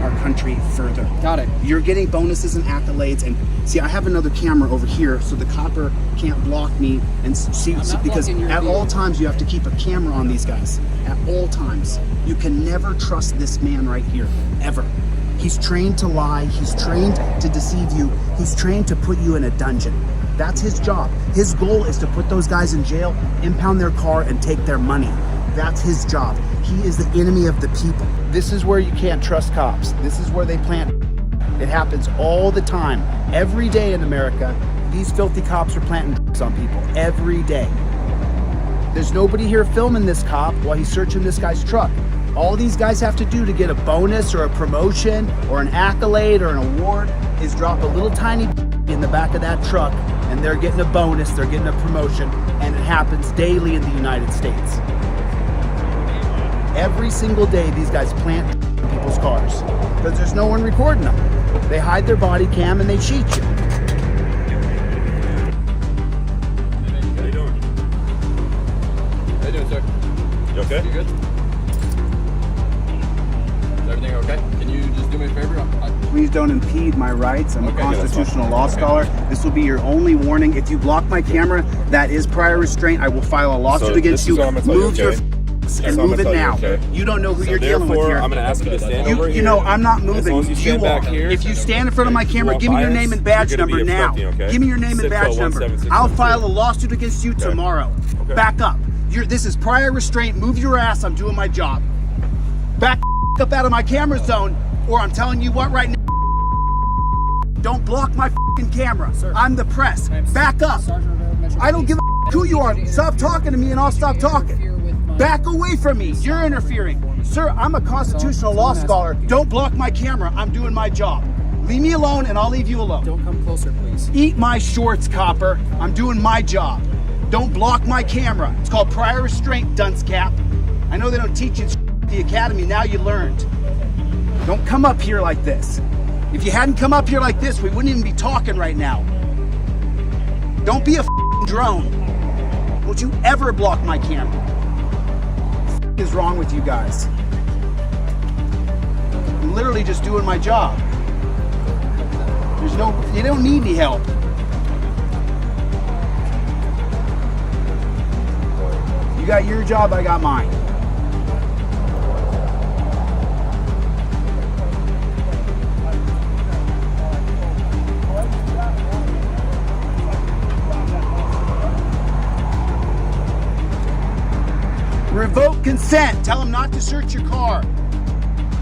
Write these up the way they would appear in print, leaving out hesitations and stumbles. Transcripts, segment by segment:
our country further. Got it. You're getting bonuses and accolades, and see, I have another camera over here, so the copper can't block me and see because at all times you have to keep a camera on these guys. At all times, you can never trust this man right here, ever. He's trained to lie. He's trained to deceive you. He's trained to put you in a dungeon. That's his job. His goal is to put those guys in jail, impound their car, and take their money. That's his job. He is the enemy of the people. This is where you can't trust cops. This is where they plant. It happens all the time. Every day in America, these filthy cops are planting on people. Every day. There's nobody here filming this cop while he's searching this guy's truck. All these guys have to do to get a bonus or a promotion or an accolade or an award is drop a little tiny in the back of that truck, and they're getting a bonus, they're getting a promotion, and it happens daily in the United States. Every single day, these guys plant people's cars because there's no one recording them. They hide their body cam and they cheat you. How you doing? How you doing, sir? You okay? You good? Is everything okay? Can you just do me a favor? Please don't impede my rights. I'm a constitutional law scholar. This will be your only warning. If you block my camera, that is prior restraint. I will file a lawsuit against you. Move your and move it now. You don't know who you're dealing with here. I'm going to ask you to stand over here. You know, I'm not moving. As long as you stand back here. If you stand in front of my camera, give me your name and badge number now. Give me your name and badge number. I'll file a lawsuit against you tomorrow. Back up. This is prior restraint. Move your ass. I'm doing my job. Back up out of my camera zone, or I'm telling you what right now. Don't block my camera. Sir, I'm the press. Back up. I don't give a who you are. Stop talking to me and I'll stop talking. Back away from me. You're interfering. Sir, I'm a constitutional law scholar. Don't block my camera. I'm doing my job. Leave me alone and I'll leave you alone. Don't come closer, please. Eat my shorts, copper. I'm doing my job. Don't block my camera. It's called prior restraint, dunce cap. I know they don't teach you at the academy. Now you learned. Don't come up here like this. If you hadn't come up here like this, we wouldn't even be talking right now. Don't be a drone. Don't you ever block my camera. What is wrong with you guys? I'm literally just doing my job. You don't need any help. You got your job, I got mine. Revoke consent. Tell them not to search your car.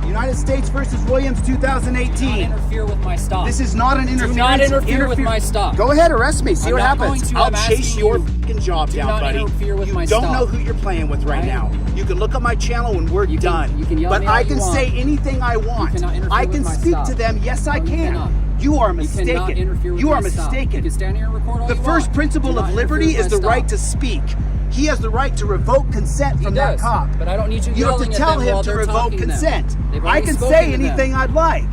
United States versus Williams, 2018. Do not interfere with my stop. This is not an interference. Do not interfere with my stop. Go ahead, arrest me. See what happens. To. I'll chase your fucking job down, buddy. You don't know who you're playing with right now. You can look at my channel when we're done. You can yell but me I can say anything I want. I can speak to them. Yes, I can. You are mistaken. You are mistaken. You can stand here and record all the first principle of liberty is the right to speak. He has the right to revoke consent from that cop. But I don't need you have to tell him to revoke consent. I can say anything I'd like.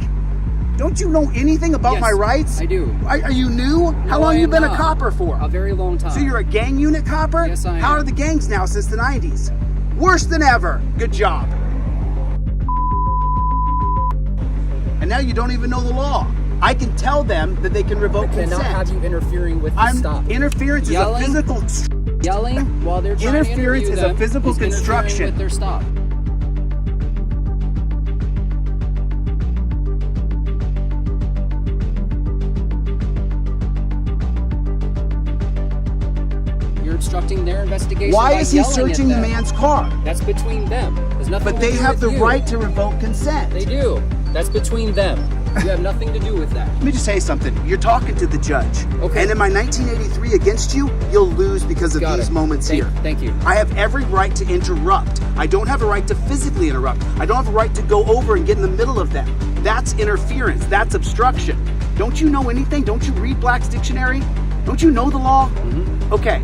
Don't you know anything about my rights? I do. Are you new? How long have you been a copper for? A very long time. So you're a gang unit copper? Yes, I am. How are the gangs now since the 90s? Worse than ever. Good job. And now you don't even know the law. I can tell them that they can revoke consent. I cannot have you interfering with the stop. Interference is a physical... Yelling while they're trying interference to is a physical construction with their stop. You're obstructing their investigation. Why is he searching the man's car? That's between them. There's nothing. But they have the right to revoke consent. They do. That's between them. You have nothing to do with that. Let me just say something. You're talking to the judge. Okay. And in my 1983 against you, you'll lose because of these moments here. Thank you. I have every right to interrupt. I don't have a right to physically interrupt. I don't have a right to go over and get in the middle of them. That's interference. That's obstruction. Don't you know anything? Don't you read Black's Dictionary? Don't you know the law? Mm-hmm. Okay.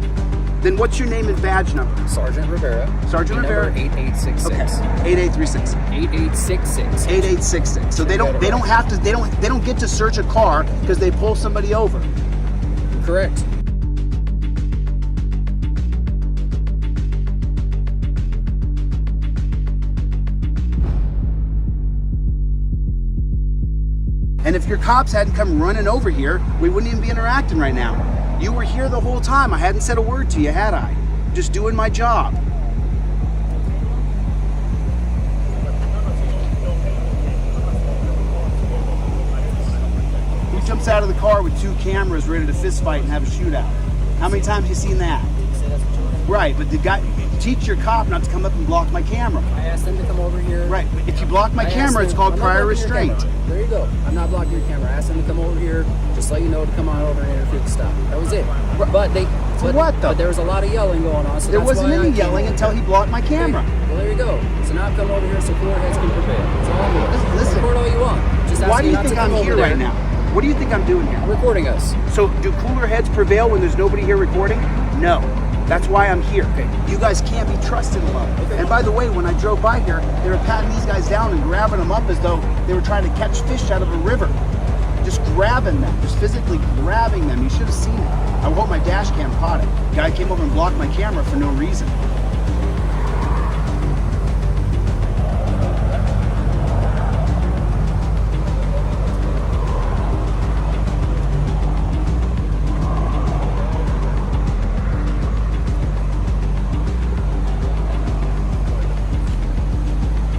Then what's your name and badge number? Sergeant Rivera. Sergeant Rivera. Number 8866. Okay. 8836. 8866. 8866. So they don't get to search a car because they pull somebody over. Correct. And if your cops hadn't come running over here, we wouldn't even be interacting right now. You were here the whole time. I hadn't said a word to you, had I? Just doing my job. He jumps out of the car with 2 cameras ready to fist fight and have a shootout. How many times have you seen that? Right, but the guy, teach your cop not to come up and block my camera. I asked them to come over here. Right, but if you block my camera, it's called prior restraint. There you go. I'm not blocking your camera. I asked them to come over here, just let you know to come on over and interfere to stop. That was it. But they. For what though? But there was a lot of yelling going on. So there that's wasn't why any I came yelling over. until he blocked my camera. Okay. Well, there you go. So now come over here so cooler heads can prevail. That's all I'm doing. Listen. Record all you want. Just ask Why do me you not think to I'm come here over right there. now? What do you think I'm doing here? Recording us. So do cooler heads prevail when there's nobody here recording? No. That's why I'm here. Okay. You guys can't be trusted alone. Okay. And by the way, when I drove by here, they were patting these guys down and grabbing them up as though they were trying to catch fish out of a river. Just grabbing them, just physically grabbing them. You should have seen it. I hope my dash cam caught it. Guy came over and blocked my camera for no reason.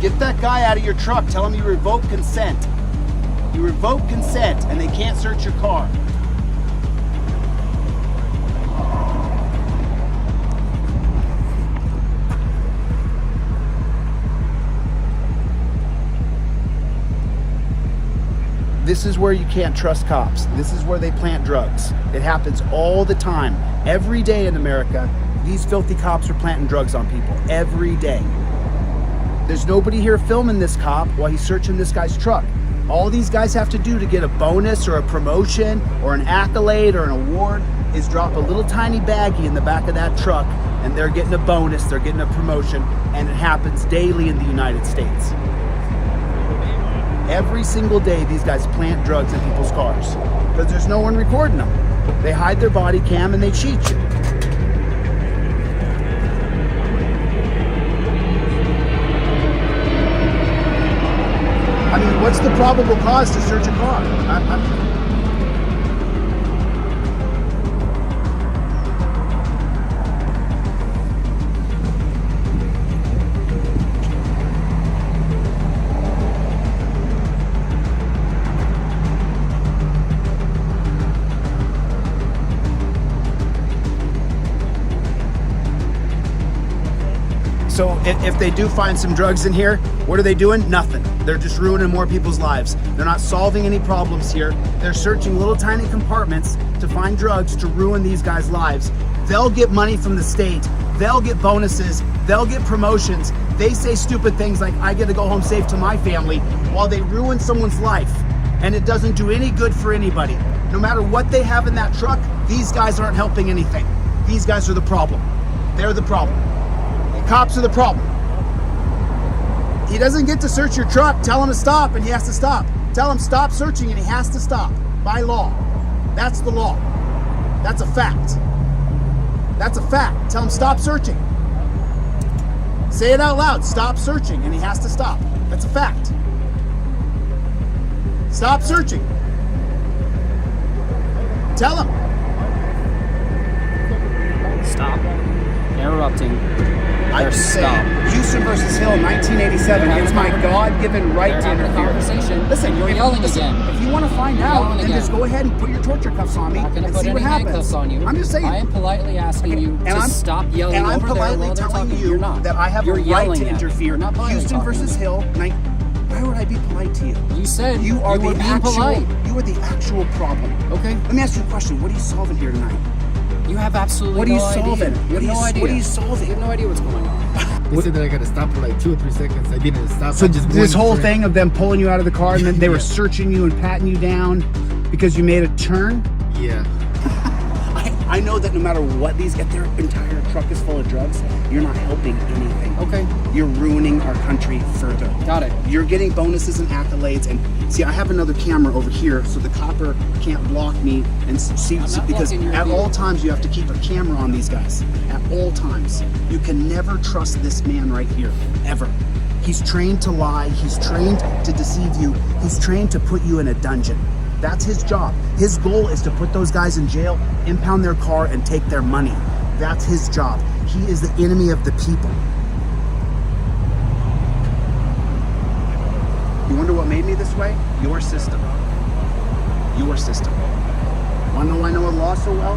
Get that guy out of your truck. Tell him you revoke consent. You revoke consent and they can't search your car. This is where you can't trust cops. This is where they plant drugs. It happens all the time. Every day in America, these filthy cops are planting drugs on people. Every day. There's nobody here filming this cop while he's searching this guy's truck. All these guys have to do to get a bonus or a promotion or an accolade or an award is drop a little tiny baggie in the back of that truck and they're getting a bonus, they're getting a promotion, and it happens daily in the United States. Every single day these guys plant drugs in people's cars because there's no one recording them. They hide their body cam and they cheat you. I mean, what's the probable cause to search a car? So if they do find some drugs in here, what are they doing? Nothing. They're just ruining more people's lives. They're not solving any problems here. They're searching little tiny compartments to find drugs to ruin these guys' lives. They'll get money from the state. They'll get bonuses. They'll get promotions. They say stupid things like, I get to go home safe to my family, while they ruin someone's life. And it doesn't do any good for anybody. No matter what they have in that truck, these guys aren't helping anything. These guys are the problem. They're the problem. Cops are the problem. He doesn't get to search your truck. Tell him to stop and he has to stop. Tell him stop searching and he has to stop. By law. That's the law. That's a fact. That's a fact. Tell him stop searching. Say it out loud. Stop searching and he has to stop. That's a fact. Stop searching. Tell him. Stop interrupting. I just said Houston versus Hill, 1987. It's my God-given right to interfere. Listen, you're if- yelling listen, again. If you want to find You're out, yelling then again. just go ahead and put your torture cuffs on me I'm not going and to put see any what happens. handcuffs on you. I'm just saying. I am politely asking you to stop yelling and I'm over there politely while they're telling talking. you You're not. that I have You're a right yelling to at me. interfere. You're not politely Houston talking versus to me. Hill. Why would I be polite to you? You said You are you were the being actual. polite. You are the actual problem. Okay. Let me ask you a question. What are you solving here tonight? You have absolutely What are you no idea. solving? You have no idea. What are you solving? You have no idea what's going on. They said that I got to stop for like 2 or 3 seconds. I didn't stop. So I just this went whole for it. thing of them pulling you out of the car and then they were Yeah. searching you and patting you down because you made a turn. Yeah. I know that no matter what these get, their entire truck is full of drugs. You're not helping anything. Okay. You're ruining our country further. Got it. You're getting bonuses and accolades, and see, I have another camera over here, so the copper can't block me and see because blocking your at view. all times you have to keep a camera on these guys. At all times, you can never trust this man right here, ever. He's trained to lie. He's trained to deceive you. He's trained to put you in a dungeon. That's his job. His goal is to put those guys in jail, impound their car, and take their money. That's his job. He is the enemy of the people. You wonder what made me this way? Your system. Your system. Wanna know why I know law so well?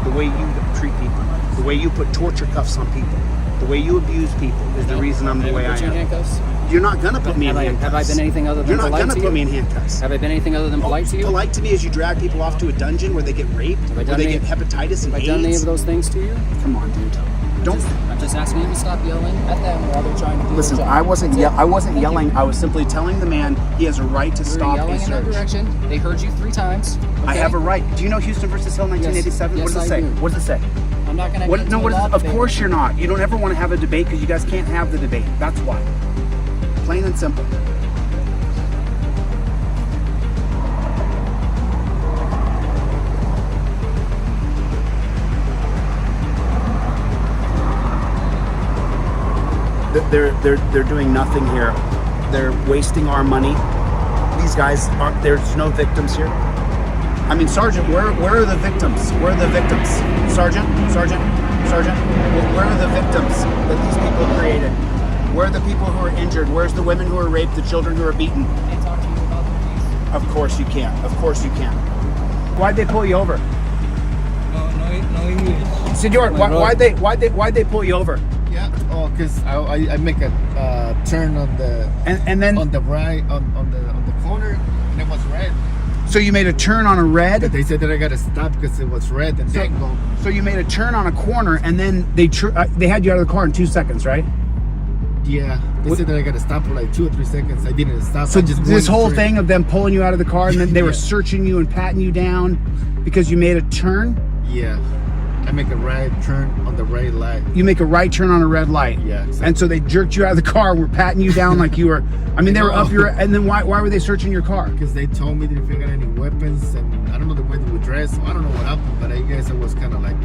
The way you treat people. The way you put torture cuffs on people. The way you abuse people is the reason I'm the way I Put you in am. handcuffs? You're not gonna put me in handcuffs. Have I been anything other than You're not polite gonna to put you? me in handcuffs. Have I been anything other than polite to you? Polite to me is you drag people off to a dungeon where they get raped, I where done they any- get hepatitis and Have I done any AIDS. of those things to you? Come on, dude. Don't I'm just asking you to stop yelling at them while they're trying to do listen. their job. I wasn't. That's it. I wasn't Thank you. yelling. I was simply telling the man he has a right to You were stop yelling a in their search. direction. They heard you 3 times. I okay? have a right. Do you know Houston versus Hill, 1987? Yes, What does it I say? do. What does it say? I'm not gonna. What? get No. into What a is? law Of debate. course you're not. You don't ever want to have a debate because you guys can't have the debate. That's why. Plain and simple. They're doing nothing here. They're wasting our money. These guys aren't. There's no victims here. I mean, Sergeant, where are the victims? Where are the victims? Sergeant. Where are the victims that these people created? Where are the people who are injured? Where's the women who are raped? The children who are beaten? Can I talk to you about the police? Of course you can. Of course you can. Why'd they pull you over? No English. Senor, why'd they pull you over? Yeah. Oh, cause I make a turn on the And then on the right on the corner, and it was red. so you made a turn on a red. But they said that I gotta stop because it was red and tango. So you made a turn on a corner, and then they had you out of the car in 2 seconds, right? Yeah. They said that I gotta stop for like 2 or 3 seconds. I didn't stop. So I just this went whole straight. thing of them pulling you out of the car, and then they were Yeah. searching you and patting you down because you made a turn. Yeah. I make a right turn on the red light. You make a right turn on a red light. Yeah, exactly. And so they jerked you out of the car and were patting you down like you were. I mean, they were up your. And then why were they searching your car? Because they told me that if you got any weapons, and I don't know the way that we dress, so I don't know what happened, but I guess it was kind of like,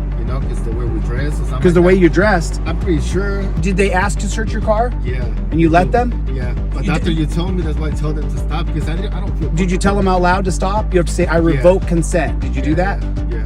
because the way we dress or something. Because the way you dressed. I'm pretty sure. Did they ask to search your car? Yeah. And you let them? Yeah. But You after did- you told me, that's why I told them to stop, because I don't feel. Did you tell them out loud to stop? You have to say, I revoke consent. Did you do that? Yeah.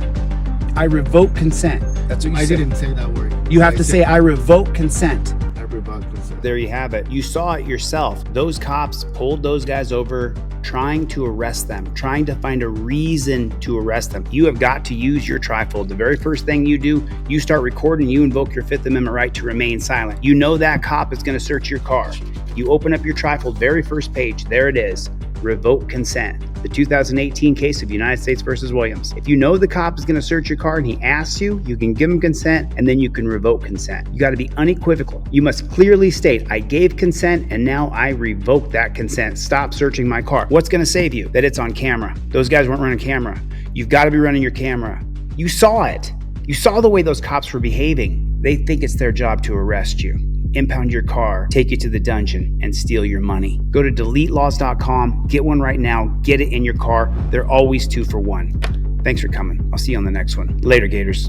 I revoke consent. That's what you I said. didn't say that word. You have to say, I revoke consent. I revoke consent. There you have it. You saw it yourself. Those cops pulled those guys over, trying to arrest them, trying to find a reason to arrest them. You have got to use your trifold. The very first thing you do, you start recording, you invoke your Fifth Amendment right to remain silent. You know that cop is going to search your car. You open up your trifold, very first page, there it is. Revoke consent. The 2018 case of United States versus Williams. If you know the cop is going to search your car and he asks you, you can give him consent and then you can revoke consent. You got to be unequivocal. You must clearly state, I gave consent and now I revoke that consent. Stop searching my car. What's going to save you? That it's on camera. Those guys weren't running camera. You've got to be running your camera. You saw it. You saw the way those cops were behaving. They think it's their job to arrest you, impound your car, take you to the dungeon, and steal your money. Go to DeleteLawz.com, get one right now, get it in your car. They're always 2 for $1. Thanks for coming. I'll see you on the next one. Later, Gators.